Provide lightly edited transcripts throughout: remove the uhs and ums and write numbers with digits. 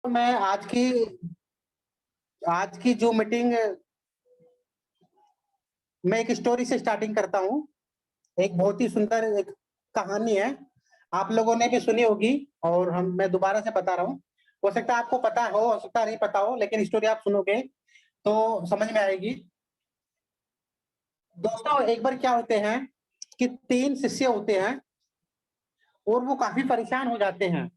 मैं आज की जो मीटिंग मैं एक स्टोरी से स्टार्टिंग करता हूँ। एक बहुत ही सुंदर एक कहानी है। आप लोगों ने भी सुनी होगी और मैं दोबारा से बता रहा हूँ। हो सकता है आपको पता हो सकता है नहीं पता हो, लेकिन स्टोरी आप सुनोगे तो समझ में आएगी। दोस्तों, एक बार क्या होते हैं कि 3 शिष्य होते हैं और वो काफ़ी परेशान हो जाते हैं।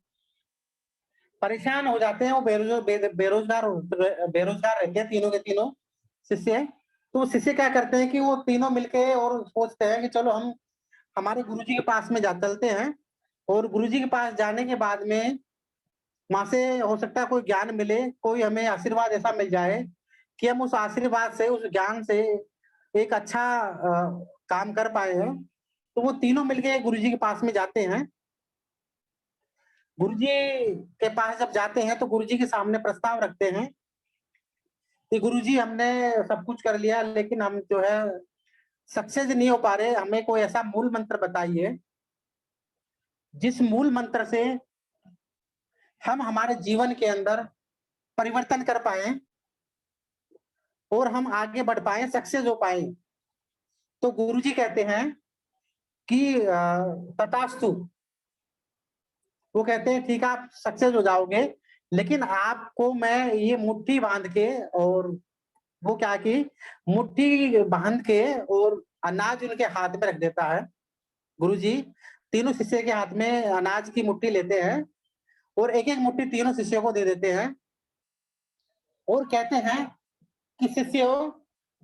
परेशान हो जाते हैं, वो बेरोज़गार रहते हैं तीनों के तीनों शिष्य। तो शिष्य क्या करते हैं कि वो तीनों मिलके और सोचते हैं कि चलो हम हमारे गुरुजी के पास में जा चलते हैं और गुरुजी के पास जाने के बाद में वहाँ से हो सकता है कोई ज्ञान मिले, कोई हमें आशीर्वाद ऐसा मिल जाए कि हम उस आशीर्वाद से, उस ज्ञान से एक अच्छा काम कर पाए हैं। तो वो तीनों मिलके गुरुजी के पास में जाते हैं। गुरुजी के पास जब जाते हैं तो गुरुजी के सामने प्रस्ताव रखते हैं कि गुरुजी, हमने सब कुछ कर लिया लेकिन हम जो है सक्सेस नहीं हो पा रहे। हमें कोई ऐसा मूल मंत्र बताइए जिस मूल मंत्र से हम हमारे जीवन के अंदर परिवर्तन कर पाए और हम आगे बढ़ पाए, सक्सेस हो पाए। तो गुरुजी कहते हैं कि तथास्तु। वो कहते हैं ठीक है, आप सक्सेस हो जाओगे, लेकिन आपको मैं ये मुट्ठी बांध के और वो क्या कि मुट्ठी बांध के और अनाज उनके हाथ में रख देता है। गुरुजी तीनों शिष्य के हाथ में अनाज की मुट्ठी लेते हैं और एक-एक मुट्ठी तीनों शिष्यों को दे देते हैं और कहते हैं कि शिष्यों,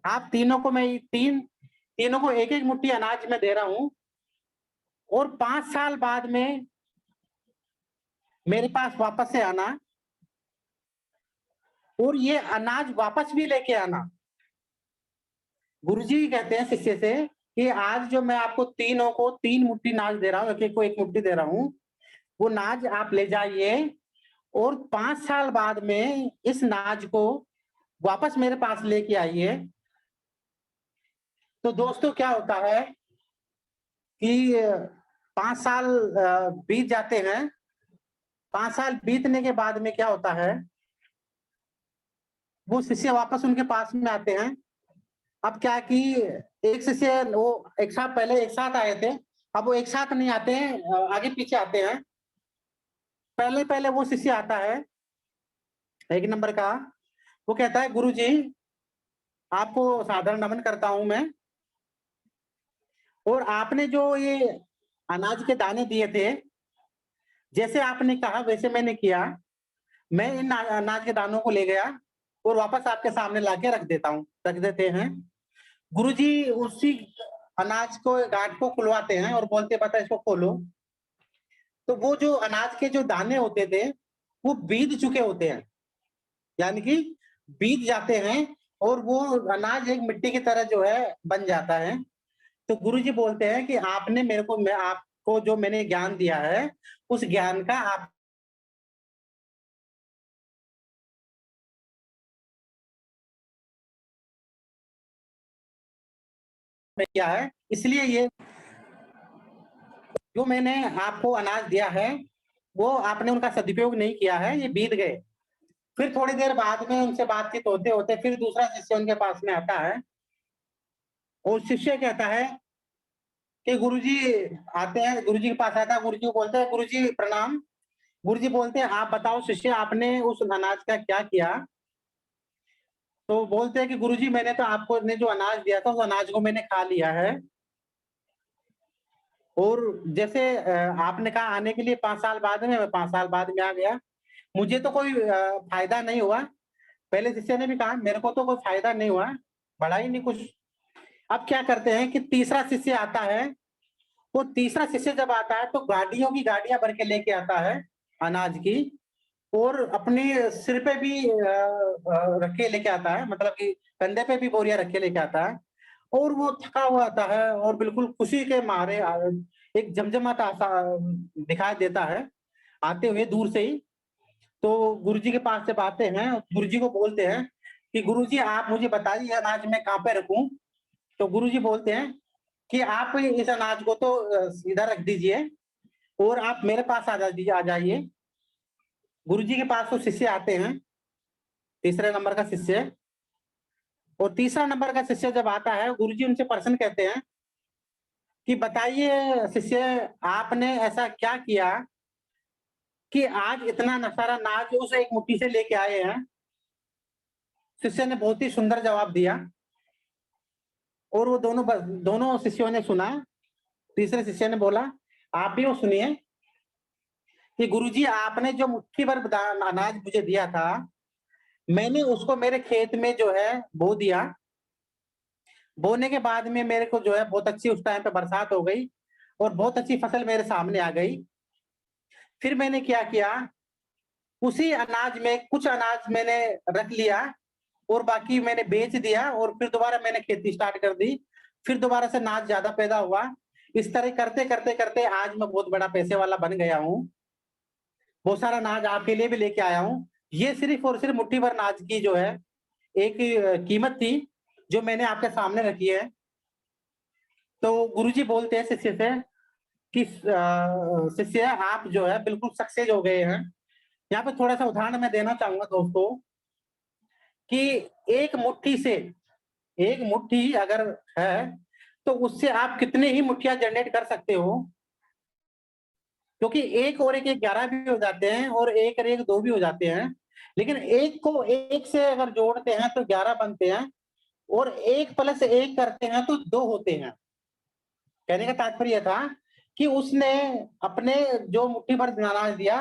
आप तीनों को मैं तीनों को एक-एक मुट्ठी अनाज मैं दे रहा हूँ और 5 साल बाद में मेरे पास वापस से आना और ये अनाज वापस भी लेके आना। गुरुजी कहते हैं शिष्य से कि आज जो मैं आपको तीनों को 3 मुट्ठी अनाज दे रहा हूँ, एक-एक को 1 मुट्ठी दे रहा हूँ, वो अनाज आप ले जाइए और 5 साल बाद में इस अनाज को वापस मेरे पास लेके आइए। तो दोस्तों, क्या होता है कि 5 साल बीत जाते हैं। 5 साल बीतने के बाद में क्या होता है, वो शिष्य वापस उनके पास में आते हैं। अब क्या कि एक शिष्य वो एक साथ पहले एक साथ आए थे, अब वो एक साथ नहीं आते हैं, आगे-पीछे आते हैं। पहले-पहले वो शिष्य आता है, 1 नंबर का, वो कहता है, "गुरुजी, आपको सादर नमन करता हूँ मैं और आपने जो ये अनाज के दाने दिए थे, जैसे आपने कहा वैसे मैंने किया। मैं इन अनाज के दानों को ले गया और वापस आपके सामने लाके रख देते हैं।" गुरुजी उसी अनाज को गाँठ को खुलवाते हैं और बोलते, "बता इसको खोलो।" तो वो जो अनाज के जो दाने होते थे, वो बीत चुके होते हैं, यानी कि बीत जाते हैं और वो अनाज एक मिट्टी की तरह जो है बन जाता है। तो गुरुजी बोलते हैं कि आपने मैं आपको जो मैंने ज्ञान दिया है, उस ज्ञान का आपने किया है, इसलिए ये जो मैंने आपको अनाज दिया है, वो आपने उनका सदुपयोग नहीं किया है, ये बीत गए। फिर थोड़ी देर बाद में उनसे बातचीत होते-होते फिर दूसरा शिष्य उनके पास में आता है और शिष्य कहता है कि गुरुजी आते हैं, गुरुजी के पास आता है, गुरुजी को बोलते हैं, "गुरुजी प्रणाम।" गुरुजी बोलते हैं, "आप बताओ शिष्य, आपने उस अनाज का क्या किया?" तो बोलते हैं कि गुरुजी, मैंने तो आपको ने जो अनाज दिया था, उस अनाज को मैंने खा लिया है और जैसे आपने कहा आने के लिए 5 साल बाद में, मैं 5 साल बाद में आ गया। मुझे तो कोई फ़ायदा नहीं हुआ। पहले शिष्य ने भी कहा, मेरे को तो कोई फ़ायदा नहीं हुआ, बढ़ा ही नहीं कुछ। अब क्या करते हैं कि तीसरा शिष्य आता है। वो तीसरा शिष्य जब आता है तो गाड़ियों की गाड़ियाँ भर के लेके आता है अनाज की और अपने सिर पे भी रख के लेके आता है, मतलब कि कंधे पे भी बोरियाँ रख के लेके आता है और वो थका हुआ आता है और बिल्कुल खुशी के मारे एक जमजमाता सा दिखाई देता है, आते हुए दूर से ही। तो गुरुजी के पास जब आते हैं, गुरुजी को बोलते हैं कि गुरुजी, आप मुझे बताइए अनाज मैं कहाँ पे रखूँ? तो गुरुजी बोलते हैं कि आप इस अनाज को तो सीधा रख दीजिए और आप मेरे पास आ जाइए। गुरुजी के पास तो शिष्य आते हैं, तीसरे नंबर का शिष्य, और तीसरा नंबर का शिष्य जब आता है, गुरुजी उनसे प्रश्न कहते हैं कि बताइए शिष्य, आपने ऐसा क्या किया कि आज इतना सारा नाज उस एक मुट्ठी से लेके आए हैं। शिष्य ने बहुत ही सुंदर जवाब दिया, और वो दोनों शिष्यों ने सुना। तीसरे शिष्य ने बोला, आप भी वो सुनिए कि गुरुजी, आपने जो मुट्ठी भर अनाज मुझे दिया था, मैंने उसको मेरे खेत में जो है बो दिया। बोने के बाद में मेरे को जो है बहुत अच्छी उस टाइम पे बरसात हो गई और बहुत अच्छी फसल मेरे सामने आ गई। फिर मैंने क्या किया, उसी अनाज में कुछ अनाज मैंने रख लिया और बाकी मैंने बेच दिया, और फिर दोबारा मैंने खेती स्टार्ट कर दी। फिर दोबारा से अनाज ज्यादा पैदा हुआ। इस तरह करते करते करते आज मैं बहुत बड़ा पैसे वाला बन गया हूँ। बहुत सारा अनाज आपके लिए भी लेके आया हूँ। ये सिर्फ और सिर्फ मुट्ठी भर अनाज की जो है एक कीमत थी, जो मैंने आपके सामने रखी है। तो गुरुजी बोलते हैं शिष्य से कि शिष्य, आप जो है बिल्कुल सक्सेस हो गए हैं। यहाँ पे थोड़ा सा उदाहरण मैं देना चाहूंगा दोस्तों, कि एक मुट्ठी से, एक मुट्ठी अगर है तो उससे आप कितने ही मुट्ठियां जनरेट कर सकते हो, क्योंकि एक और एक 11 भी हो जाते हैं और एक और एक 2 भी हो जाते हैं। लेकिन एक को एक से अगर जोड़ते हैं तो 11 बनते हैं, और एक प्लस एक करते हैं तो 2 होते हैं। कहने का तात्पर्य था कि उसने अपने जो मुट्ठी भर अनाज दिया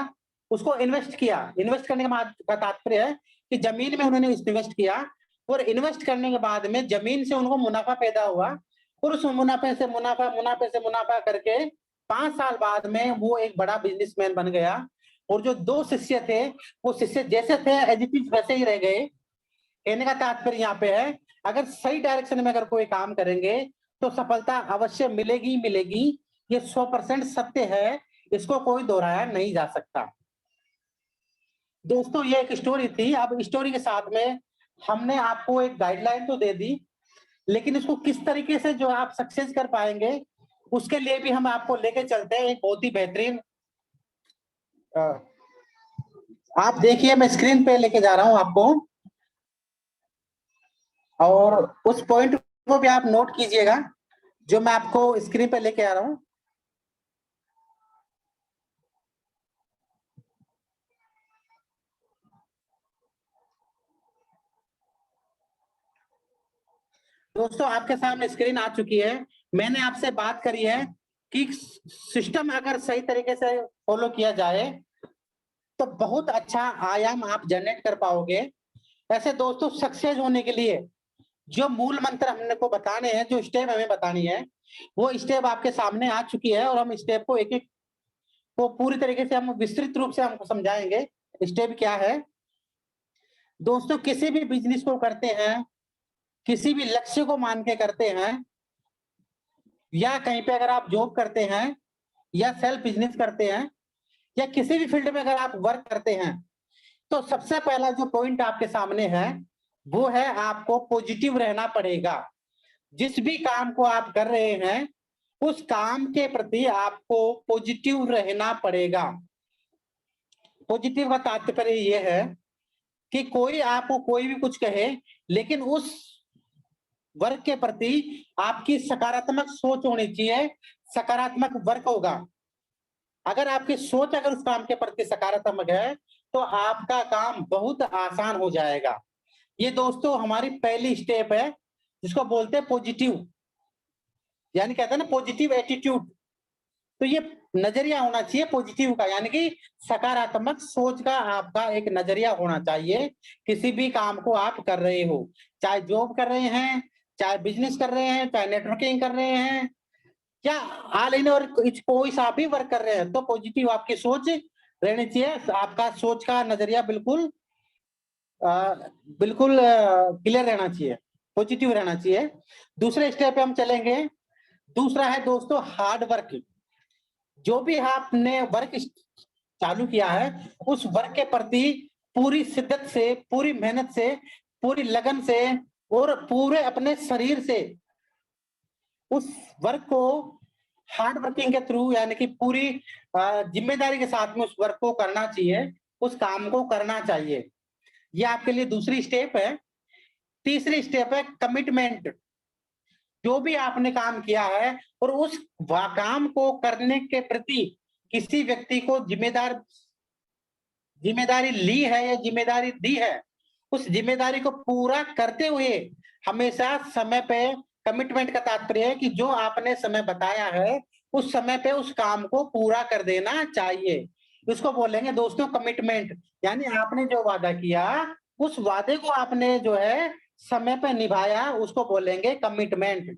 उसको इन्वेस्ट किया। इन्वेस्ट करने का तात्पर्य है कि जमीन में उन्होंने इन्वेस्ट किया, और इन्वेस्ट करने के बाद में जमीन से उनको मुनाफा पैदा हुआ, और उस मुनाफे से मुनाफा करके 5 साल बाद में वो एक बड़ा बिजनेसमैन बन गया। और जो 2 शिष्य थे, वो शिष्य जैसे थे एज इट इज वैसे ही रह गए। कहने का तात्पर्य यहाँ पे है, अगर सही डायरेक्शन में अगर कोई काम करेंगे तो सफलता अवश्य मिलेगी ही मिलेगी। ये 100% सत्य है, इसको कोई दोहराया नहीं जा सकता। दोस्तों, ये एक स्टोरी थी। अब स्टोरी के साथ में हमने आपको एक गाइडलाइन तो दे दी, लेकिन इसको किस तरीके से जो आप सक्सेस कर पाएंगे, उसके लिए भी हम आपको लेके चलते हैं एक बहुत ही बेहतरीन। आप देखिए, मैं स्क्रीन पे लेके जा रहा हूं आपको, और उस पॉइंट को भी आप नोट कीजिएगा जो मैं आपको स्क्रीन पे लेके आ रहा हूं। दोस्तों, आपके सामने स्क्रीन आ चुकी है। मैंने आपसे बात करी है कि सिस्टम अगर सही तरीके से फॉलो किया जाए तो बहुत अच्छा आयाम आप जनरेट कर पाओगे। ऐसे दोस्तों, सक्सेस होने के लिए जो मूल मंत्र हमने को बताने हैं, जो स्टेप हमें बतानी है, वो स्टेप आपके सामने आ चुकी है, और हम स्टेप को एक एक को पूरी तरीके से हम विस्तृत रूप से हमको समझाएंगे। स्टेप क्या है दोस्तों? किसी भी बिजनेस को करते हैं, किसी भी लक्ष्य को मान के करते हैं, या कहीं पे अगर आप जॉब करते हैं, या सेल्फ बिजनेस करते हैं, या किसी भी फील्ड में अगर आप वर्क करते हैं, तो सबसे पहला जो पॉइंट आपके सामने है वो है, आपको पॉजिटिव रहना पड़ेगा। जिस भी काम को आप कर रहे हैं, उस काम के प्रति आपको पॉजिटिव रहना पड़ेगा। पॉजिटिव का तात्पर्य यह है कि कोई आपको कोई भी कुछ कहे, लेकिन उस वर्क के प्रति आपकी सकारात्मक सोच होनी चाहिए, सकारात्मक वर्क होगा। अगर आपकी सोच अगर उस काम के प्रति सकारात्मक है तो आपका काम बहुत आसान हो जाएगा। ये दोस्तों हमारी पहली स्टेप है, जिसको बोलते हैं पॉजिटिव, यानी कहते हैं ना पॉजिटिव एटीट्यूड। तो ये नजरिया होना चाहिए पॉजिटिव का, यानी कि सकारात्मक सोच का आपका एक नजरिया होना चाहिए। किसी भी काम को आप कर रहे हो, चाहे जॉब कर रहे हैं, चाहे बिजनेस कर रहे हैं, चाहे नेटवर्किंग कर रहे हैं, या ऑल इन और कोई सा भी वर्क कर रहे हैं, तो पॉजिटिव आपकी सोच रहनी चाहिए। आपका सोच का नजरिया बिल्कुल बिल्कुल क्लियर रहना चाहिए, पॉजिटिव रहना चाहिए। दूसरे स्टेप पे हम चलेंगे। दूसरा है दोस्तों हार्ड वर्क। जो भी आपने वर्क चालू किया है, उस वर्क के प्रति पूरी शिद्दत से, पूरी मेहनत से, पूरी लगन से, और पूरे अपने शरीर से उस वर्क को हार्ड वर्किंग के थ्रू, यानी कि पूरी जिम्मेदारी के साथ में उस वर्क को करना चाहिए। उस काम को करना चाहिए। ये आपके लिए दूसरी स्टेप है। तीसरी स्टेप है कमिटमेंट। जो भी आपने काम किया है और उस काम को करने के प्रति किसी व्यक्ति को जिम्मेदारी ली है या जिम्मेदारी दी है, उस जिम्मेदारी को पूरा करते हुए हमेशा समय पे, कमिटमेंट का तात्पर्य है कि जो आपने समय बताया है उस समय पे उस काम को पूरा कर देना चाहिए। उसको बोलेंगे दोस्तों कमिटमेंट। यानी आपने जो वादा किया उस वादे को आपने जो है समय पे निभाया, उसको बोलेंगे कमिटमेंट।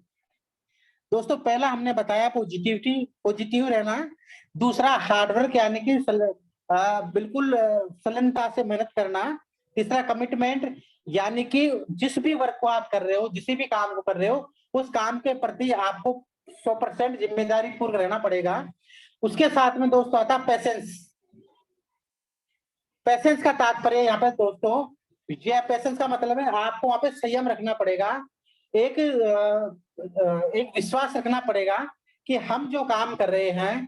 दोस्तों पहला हमने बताया पॉजिटिव रहना। दूसरा हार्डवर्क यानी कि बिल्कुल संलग्नता से मेहनत करना। तीसरा कमिटमेंट यानी कि जिस भी वर्क को आप कर रहे हो, जिस भी काम को कर रहे हो, उस काम के प्रति आपको 100% जिम्मेदारी पूर्ण रहना पड़ेगा। उसके साथ में दोस्तों आता पेशेंस। पेशेंस का तात्पर्य यहाँ पे दोस्तों, ये पेशेंस का मतलब है आपको वहां पे संयम रखना पड़ेगा। एक विश्वास रखना पड़ेगा कि हम जो काम कर रहे हैं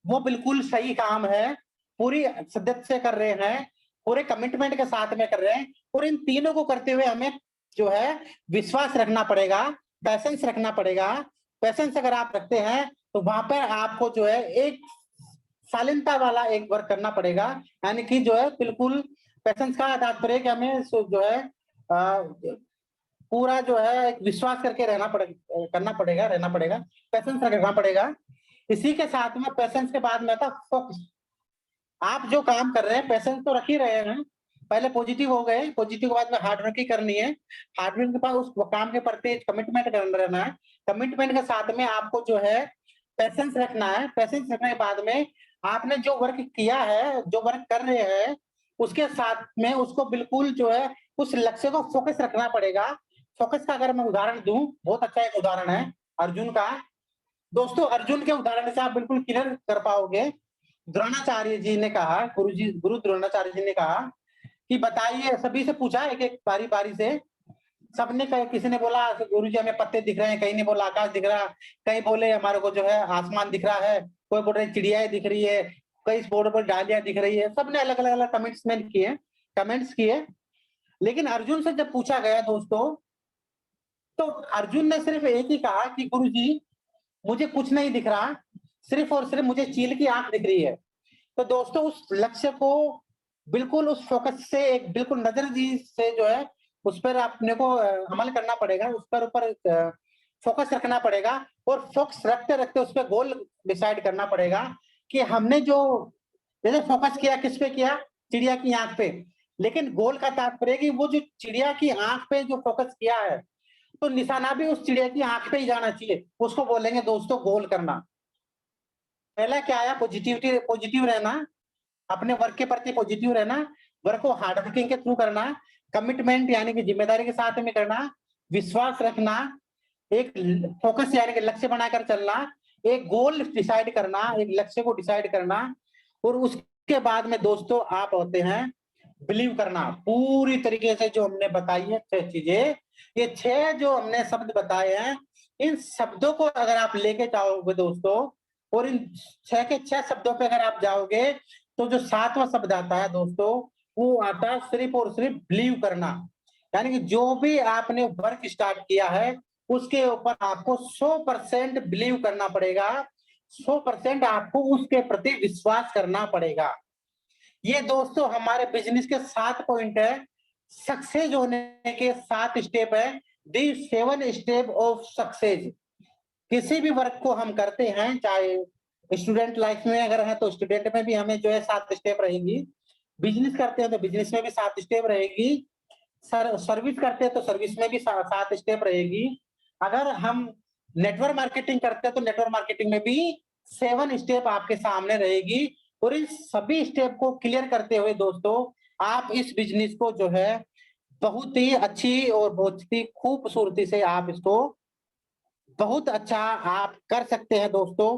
वो बिल्कुल सही काम है, पूरी शिद्दत से कर रहे हैं, पूरे कमिटमेंट के साथ में कर रहे हैं। और इन तीनों को करते हुए हमें जो है विश्वास रखना पड़ेगा, पेशेंस रखना पड़ेगा। पेशेंस अगर आप रखते हैं तो वहां पर आपको जो है एक शालीनता वाला एक वर्क करना पड़ेगा। यानी कि जो है बिल्कुल पेशेंस का तात्पर्य कि हमें जो है पूरा जो है एक विश्वास करके रहना पड़ेगा, पेशेंस रखना पड़ेगा। इसी के साथ में पेशेंस के बाद में आता फोकस। आप जो काम कर रहे हैं पेशेंस तो रख ही रहे हैं, पहले पॉजिटिव हो गए, पॉजिटिव के बाद में हार्ड वर्क ही करनी है। हार्ड वर्क के बाद उस काम के प्रति कमिटमेंट करना रहना है। कमिटमेंट के साथ में आपको जो है पेशेंस रखना है। पेशेंस रखने के बाद में आपने जो वर्क किया है, जो वर्क कर रहे हैं, उसके साथ में उसको बिल्कुल जो है उस लक्ष्य को फोकस रखना पड़ेगा। फोकस का अगर मैं उदाहरण दूं, बहुत अच्छा एक उदाहरण है अर्जुन का। दोस्तों अर्जुन के उदाहरण से आप बिल्कुल क्लियर कर पाओगे। द्रोणाचार्य जी ने कहा, गुरु द्रोणाचार्य जी ने कहा कि बताइए, सभी से पूछा एक एक बारी बारी से। सबने कहा, किसी ने बोला गुरु जी हमें पत्ते दिख रहे हैं, कहीं ने बोला आकाश दिख रहा, कहीं बोले हमारे को जो है आसमान दिख रहा है, कोई बोल रहे चिड़ियाएं दिख रही है, कई बोर्ड पर डालियां दिख रही है। सबने अलग अलग कमेंट्स किए। लेकिन अर्जुन से जब पूछा गया दोस्तों, तो अर्जुन ने सिर्फ एक ही कहा कि गुरु जी मुझे कुछ नहीं दिख रहा, सिर्फ और सिर्फ मुझे चील की आंख दिख रही है। तो दोस्तों उस लक्ष्य को बिल्कुल उस फोकस से, एक बिल्कुल नजरजी से जो है उस पर अपने को अमल करना पड़ेगा, उस पर ऊपर फोकस रखना पड़ेगा। और फोकस रखते रखते उस पर गोल डिसाइड करना पड़ेगा कि हमने जो जैसे फोकस किया किस पे किया, चिड़िया की आंख पे। लेकिन गोल का तात्पर्य कि वो जो चिड़िया की आंख पे जो फोकस किया है, तो निशाना भी उस चिड़िया की आंख पे ही जाना चाहिए। उसको बोलेंगे दोस्तों गोल करना। पहला क्या आया, पॉजिटिव रहना, अपने वर्क के प्रति पॉजिटिव रहना, वर्क को हार्ड वर्किंग के थ्रू करना, कमिटमेंट यानी कि जिम्मेदारी के साथ में करना, विश्वास रखना, एक फोकस यानी कि लक्ष्य बनाकर चलना, एक गोल डिसाइड करना, एक लक्ष्य को डिसाइड करना। और उसके बाद में दोस्तों आप होते हैं बिलीव करना। पूरी तरीके से जो हमने बताई है 6 चीजें, ये 6 जो हमने शब्द बताए हैं, इन शब्दों को अगर आप लेके जाओगे दोस्तों, और इन 6 के 6 शब्दों पे अगर आप जाओगे, तो जो 7वां शब्द आता है दोस्तों, वो आता है सिर्फ और सिर्फ बिलीव करना। यानी कि जो भी आपने वर्क स्टार्ट किया है उसके ऊपर आपको 100% बिलीव करना पड़ेगा, 100% आपको उसके प्रति विश्वास करना पड़ेगा। ये दोस्तों हमारे बिजनेस के 7 पॉइंट है, सक्सेस होने के 7 स्टेप है, दी 7 स्टेप ऑफ सक्सेस। किसी भी वर्क को हम करते हैं, चाहे स्टूडेंट लाइफ में अगर है तो स्टूडेंट में भी हमें जो है 7 स्टेप रहेगी, बिजनेस करते हैं तो बिजनेस में भी 7 स्टेप रहेगी, सर्विस करते हैं तो सर्विस में भी 7 स्टेप रहेगी, अगर हम नेटवर्क मार्केटिंग करते हैं तो नेटवर्क मार्केटिंग में भी 7 स्टेप आपके सामने रहेगी। और इन सभी स्टेप को क्लियर करते हुए दोस्तों आप इस बिजनेस को जो है बहुत ही अच्छी और बहुत ही खूबसूरती से आप इसको बहुत अच्छा आप कर सकते हैं दोस्तों।